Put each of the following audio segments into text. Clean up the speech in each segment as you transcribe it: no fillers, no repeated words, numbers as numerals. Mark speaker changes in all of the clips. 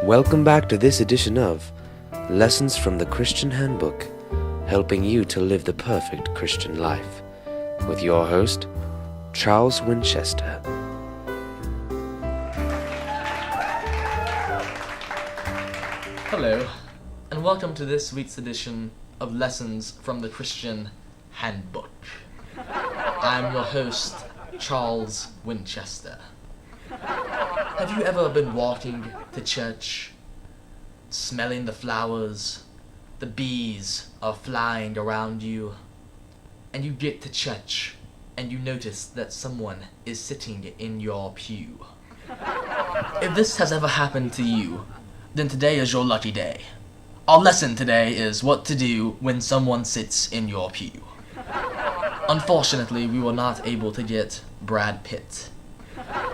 Speaker 1: Welcome back to this edition of Lessons from the Christian Handbook, helping you to live the perfect Christian life, with your host, Charles Winchester.
Speaker 2: Hello, and welcome to this week's edition of Lessons from the Christian Handbook. I'm your host, Charles Winchester. Have you ever been walking to church, smelling the flowers, the bees are flying around you, and you get to church and you notice that someone is sitting in your pew? If this has ever happened to you, then today is your lucky day. Our lesson today is what to do when someone sits in your pew. Unfortunately, we were not able to get Brad Pitt,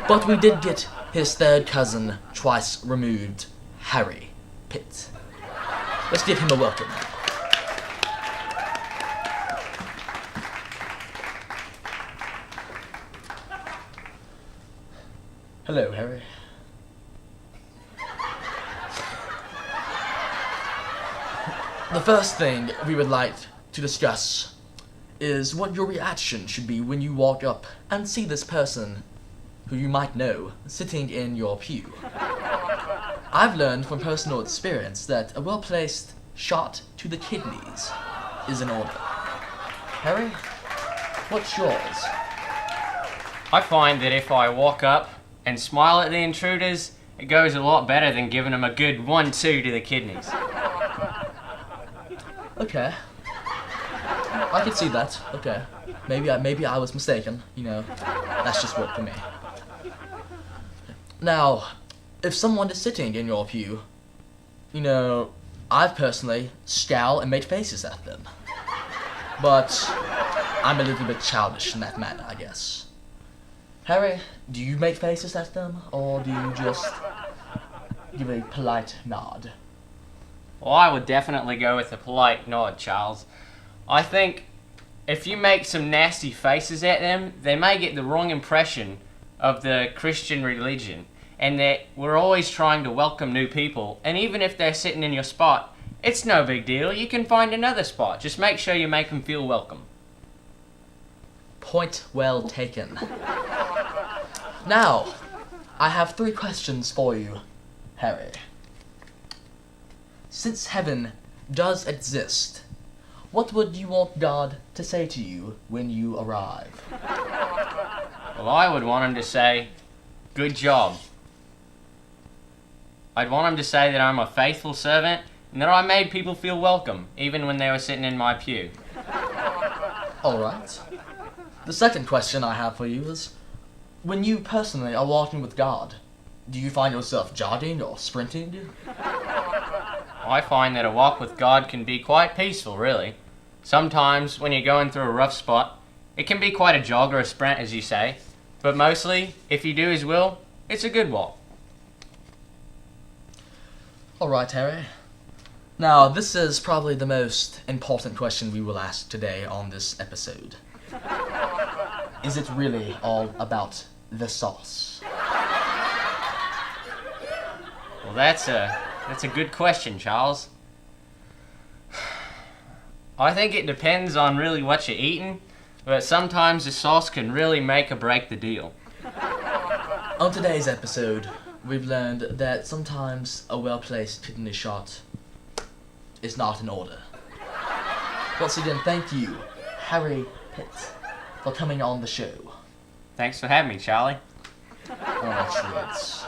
Speaker 2: but we did get his third cousin, twice removed, Harry Pitt. Let's give him a welcome. Hello, Harry. The first thing we would like to discuss is what your reaction should be when you walk up and see this person who you might know sitting in your pew. I've learned from personal experience that a well-placed shot to the kidneys is in order. Harry, what's yours?
Speaker 3: I find that if I walk up and smile at the intruders, it goes a lot better than giving them a good 1-2 to the kidneys.
Speaker 2: Okay. I can see that. Okay. Maybe I was mistaken. That's just worked for me. Now, if someone is sitting in your pew, I've personally scowled and made faces at them. But I'm a little bit childish in that matter, I guess. Harry, do you make faces at them, or do you just give a polite nod?
Speaker 3: Well, I would definitely go with a polite nod, Charles. I think if you make some nasty faces at them, they may get the wrong impression of the Christian religion, and that we're always trying to welcome new people, and even if they're sitting in your spot, it's no big deal. You can find another spot. Just make sure you make them feel welcome.
Speaker 2: Point well taken. Now, I have 3 questions for you, Harry. Since heaven does exist, what would you want God to say to you when you arrive?
Speaker 3: Well, I would want him to say, good job. I'd want him to say that I'm a faithful servant and that I made people feel welcome, even when they were sitting in my pew.
Speaker 2: Alright. The second question I have for you is, when you personally are walking with God, do you find yourself jogging or sprinting?
Speaker 3: I find that a walk with God can be quite peaceful, really. Sometimes, when you're going through a rough spot, it can be quite a jog or a sprint, as you say. But mostly, if you do His will, it's a good walk.
Speaker 2: Alright, Harry. Now, this is probably the most important question we will ask today on this episode. Is it really all about the sauce?
Speaker 3: Well, that's a good question, Charles. I think it depends on really what you're eating, but sometimes the sauce can really make or break the deal.
Speaker 2: On today's episode, we've learned that sometimes a well-placed kidney shot is not in order. Once again, thank you, Harry Pitt, for coming on the show.
Speaker 3: Thanks for having me, Charlie.
Speaker 2: Oh, actually,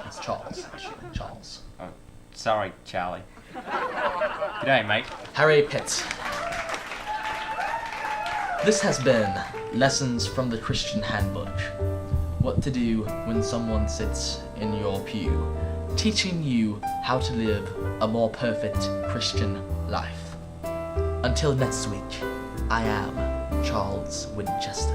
Speaker 2: it's Charles. Charles.
Speaker 3: Oh, sorry, Charlie. G'day, mate.
Speaker 2: Harry Pitt. This has been Lessons from the Christian Handbook. What to do when someone sits in your pew, teaching you how to live a more perfect Christian life. Until next week, I am Charles Winchester.